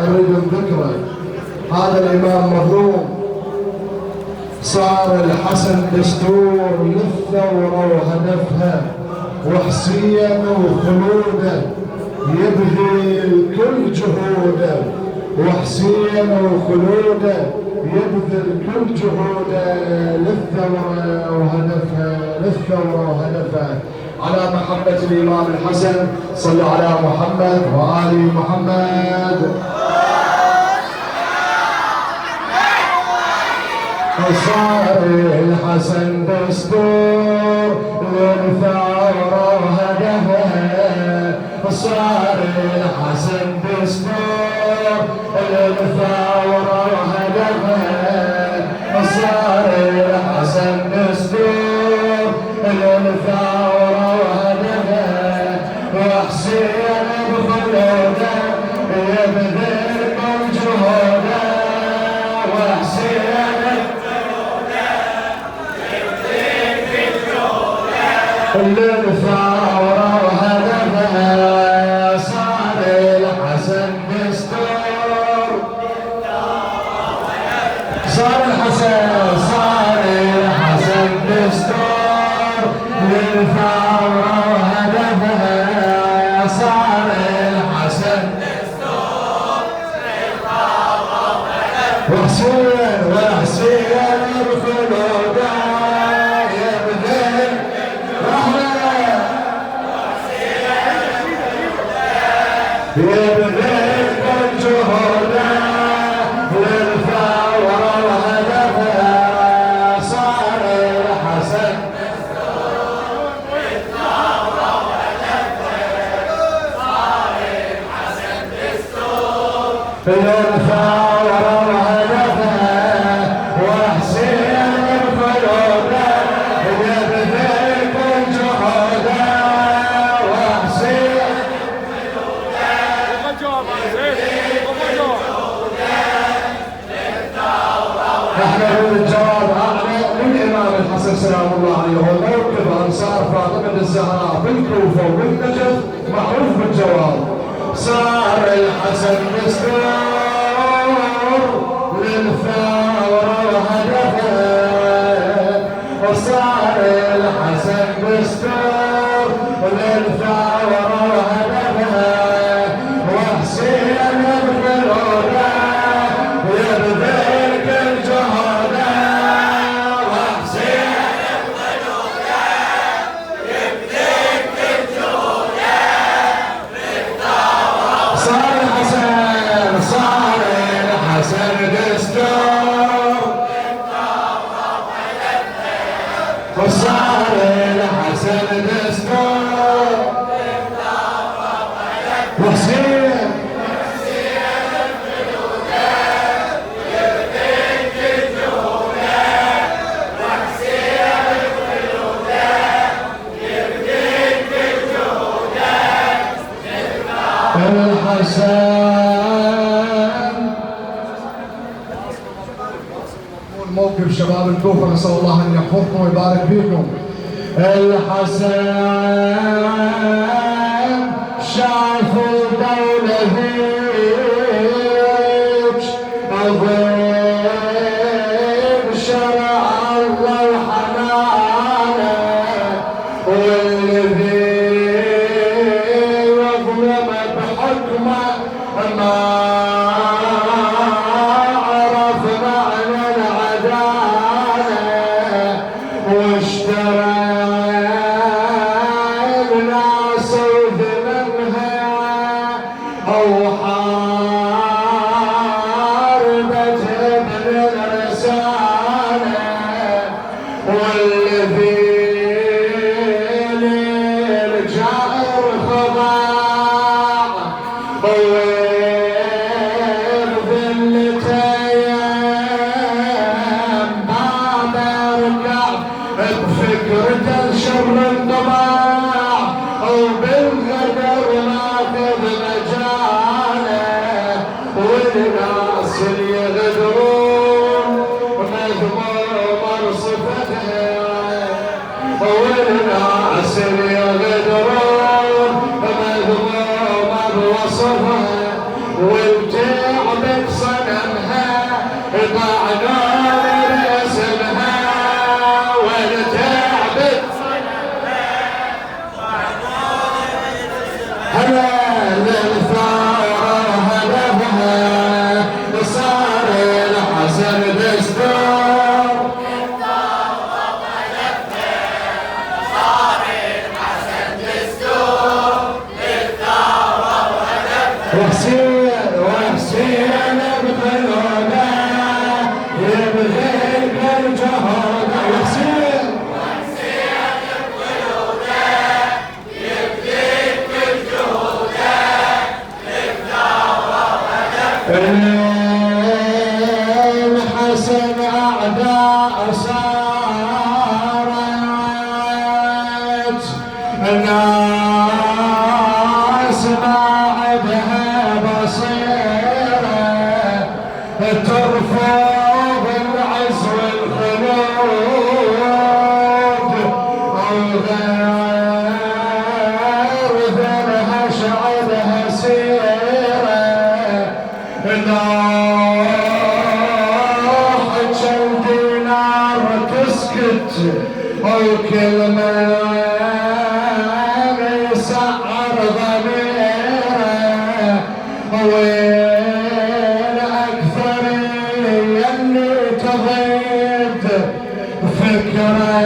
نريد ذكره. هذا الإمام مظلوم، صار الحسن دستور للثورة وهدفها، وحسين وخلوده يبذل كل جهوده، وحسين وخلوده يبذل كل جهوده للثورة وهدفها على محبة الإمام الحسن. صلوا على محمد وآل محمد. صار الحسن دستور للثورة وهدفها، صار الحسن دستور للثورة وهدفها، صار الحسن دستور للثورة وهدفها، وحسين بخلوده يبذل كل جهوده، وحسين للثورة وهدفها، صار الحسن دستور، صار الحسن دستور للثورة وهدفها، صار الحسن دستور للثورة وهدفها، وحسين بخلوده يبذل كل جهوده للثورة وهدفها، صار الحسن دستور للثورة وهدفها، صار الحسن دستور للثورة وهدفها، وحسين بخلوده يبذل كل جهوده، وحسين نحن الجواب أعلى للإمام الحسن سلام الله عليه، هو موقف أنصار فاطمة الزهراء بالكوفة وبالنجف معروف بالجواب. صار الحسن دستور للثورة وهدفها، وصار الحسن دستور للثورة وهدفها، وحسين بخلوده يبذل كل جهوده، وحسين بخلوده يبذل كل جهوده للثورة. صار الحسن دستور للثورة وهدفها، وصار الحسن دستور للثورة وهدفها، وحسين الحسن. موقف شباب الكوفة، نسأل الله أن يحفظكم ويبارك فيكم. الحسن شافوا دولة ذيك عظيم، شرع الله الحنانة، والذي يظلم بحكمه ما عرف معنى العدالة، واشترى الناس وذممها، أو حاربت ابن الرسالة، والذي للجائر خضاع وبذلتين باب اركع بفكرة الشر انطباع، وبالغدر ناخذ مجاله، والناس اللي يغدرون مذموم صفتها، والناس اللي يغدرون مذموم بوصفها، والجاع الحسن أعداء صارت الناس ما عدها بصيرة ترفض العز والخلود وغير ذرها شعرها سيرة نوح جلدي نار تسكت وكل ما يسعر ضميره وين أكثر يلي تضيد فكرة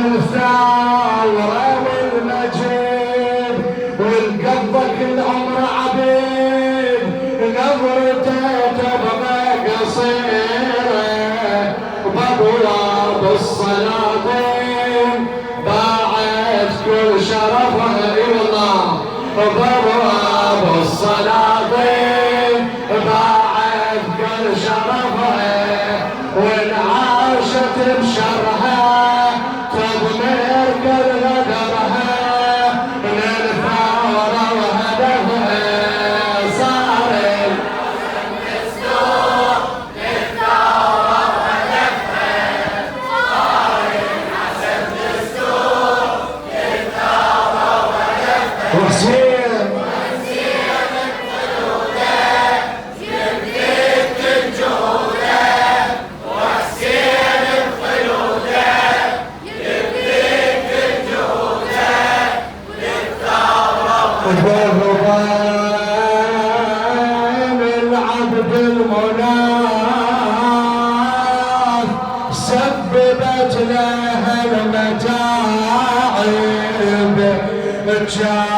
الثورة والمجيد والقبضك العمر عبيد نظرته تبقى قصيرة بابواب السلاطين باعت كل شرفها إله بابواب السلاطين باعت كل شرفها وانعاشت بشرها تضمير كل غدرها للثورة وهدفها صار الدستور للثورة وهدفها صار الحسن دستور للثورة وهدفها وحسين العبد المناف سببت لها المتاعب كان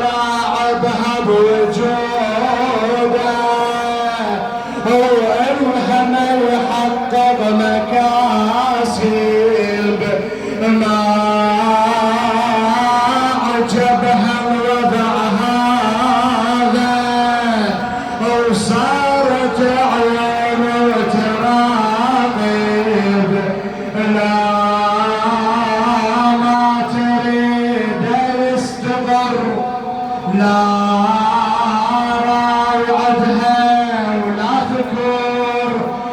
راعبها بوجوده والهم يحقق مكاسب ما عجبها الوضع هذا وصارت عيون تراقب لا ما تريد يستقر لا رايعدها ولا فكر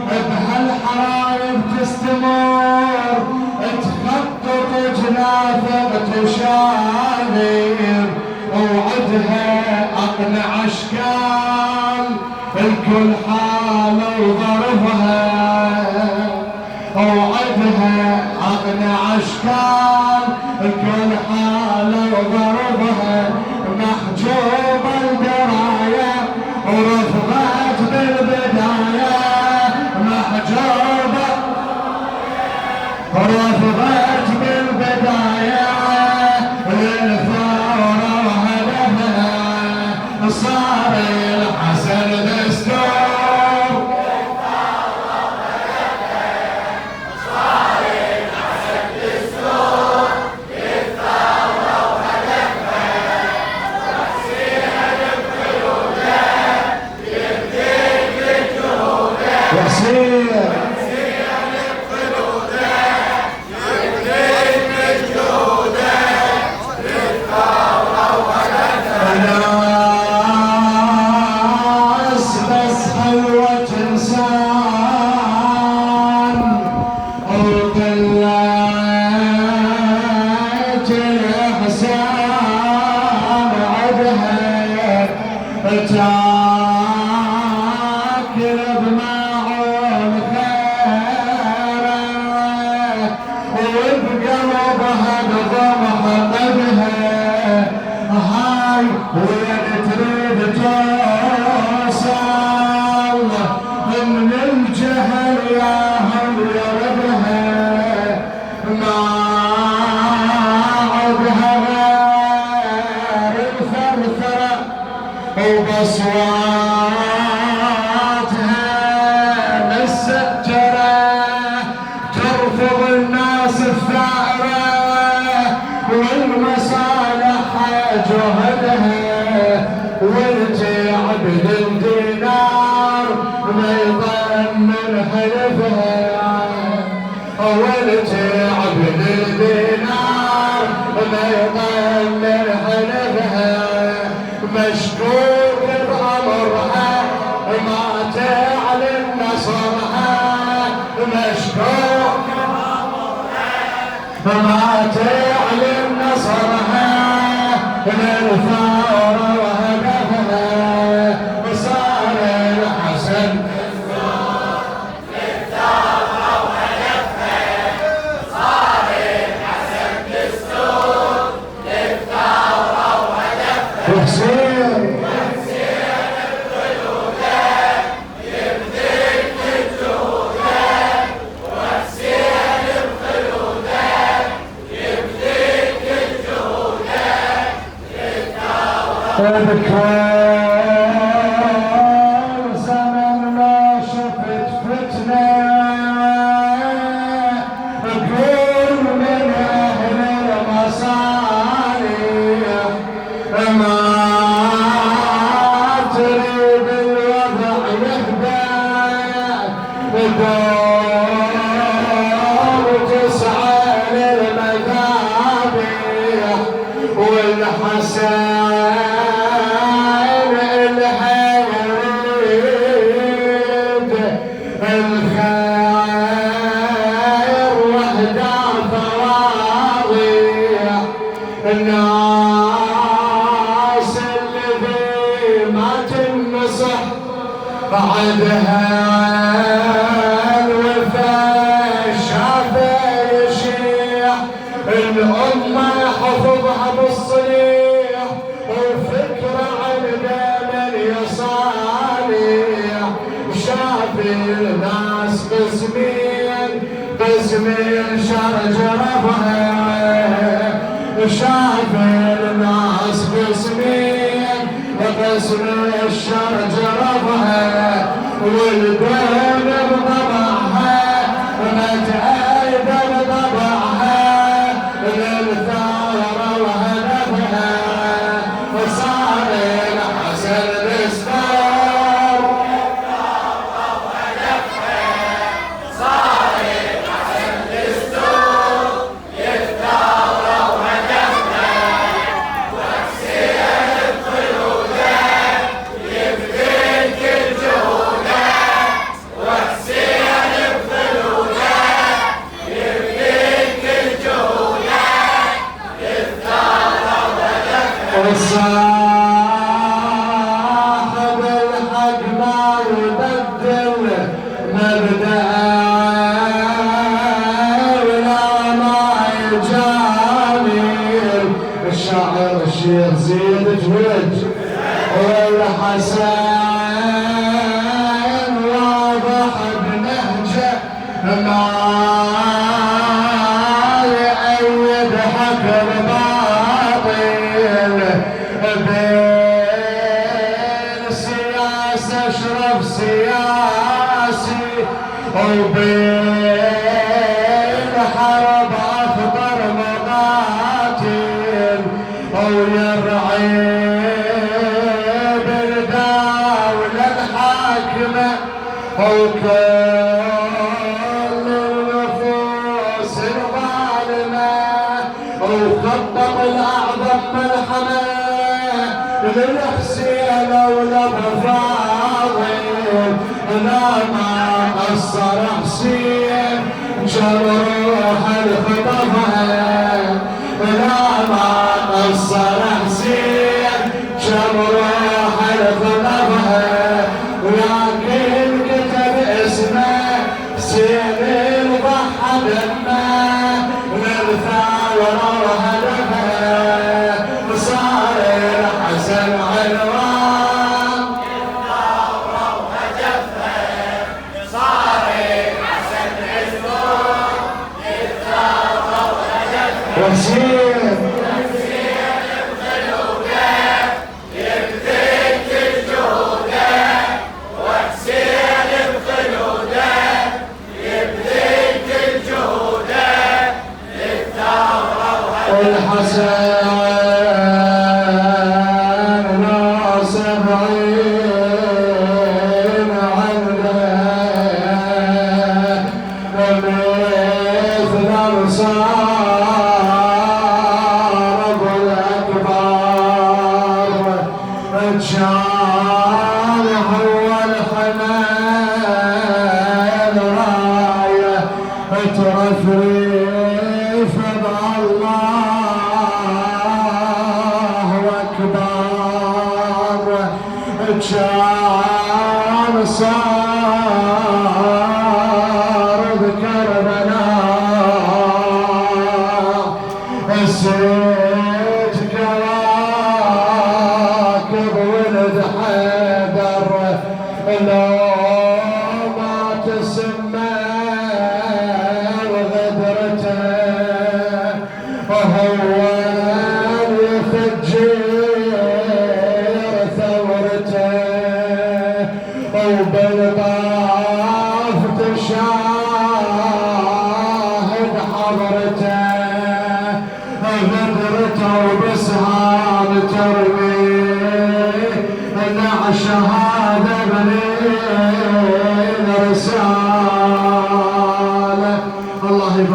بهالحرايب تستمر تخطط جنافك تشاذب وعدها اقنع اشكال الكل حاله وظرفها وعدها اقنع اشكال الكل حاله وظرفها محجوبه الدرايه ورفضت بالبدايه محجوبه رفضت بالبداية للثورة وهدفها صار الحسن دستور للثورة وهدفها صار الحسن دستور للثورة وهدفها وحسين بقيوده يبديك الجهوده وحسين تاكل بماعون خيره وبقلبها بضمها قدها هاي وين تريد توصل من الجهل يا هم يردها ما عدها غير الثرثره وبصواتها مسجرة ترفض الناس الثائرة والمصالح جهدها عبد الدينار ما يضمن حلفها، ولدي عبد الدينار ما يضمن حلفها، مشكوك بأمرها ما تعلن نصرها، مشكوك ما تعلن نصرها، للثار وهدفها وصار الحسن للثار وهدفها، صار الحسن دستور للثار وهدفها، وحسين بكل زمن ما شفت فتنة، كل من أهل المصالح ما تريد الوضع يهدى، وتسعى للمذابح والحسن الناس اللي ما تنصح بعدها الوفاء شافه يشيع، الأمة حفظها بالصليح وفكرة عن دم اليصالح، شاف الناس قسمين شرج رفها، شاف الناس قسمين الشر جرفها، والبين بطبعها متأيدة بطبعها للثارة وهدفها، وصار الحسن دستور للثارة وهدفها، صار الحسن دستور للثارة وهدفها، وحسين بخلوده يبذل كل جهوده، وحسين بخلوده يبذل كل جهوده للثارة وهدفها. صاحب الحق ما يبدل مبدأه ولا ما يجامل، الشاعر الشيخ زيد جويد والحسن واضح بنهجه ما يأيد حق الباطل، بين السياسة اشرف سياسي وبين حرب افضل مقاتل، ويرعي بالدولة الحاكمة وكل النفوس الظالمة، وخطط الأعظم ملحمة للحسين ولأبو فاضل، لا ما قصر حسين جروح الخطفها، لا ما قصر حسين جروح الخطفها، ولكن كتب اسمه حسين ضحى دمه للثورة وهدفها، صار الحسن عنوان للثورة وهدفها، صار الحسن عنوان للثورة وهدفها، وحسين وحسين بخلوده يبذل كل جهوده، وحسين بخلوده يبذل كل جهوده للثورة وهدفها. الحسن ناصر عين كان هو الحمل راية ترفرف بالله أكبر كان صار بكربلاء السيد كواكب ولد حيدر لو ما تسمى غدرته وهو يفجر ثورته وبالطاف تشاهد حضرته غدرته وبسهام ترمي نعش هذا بني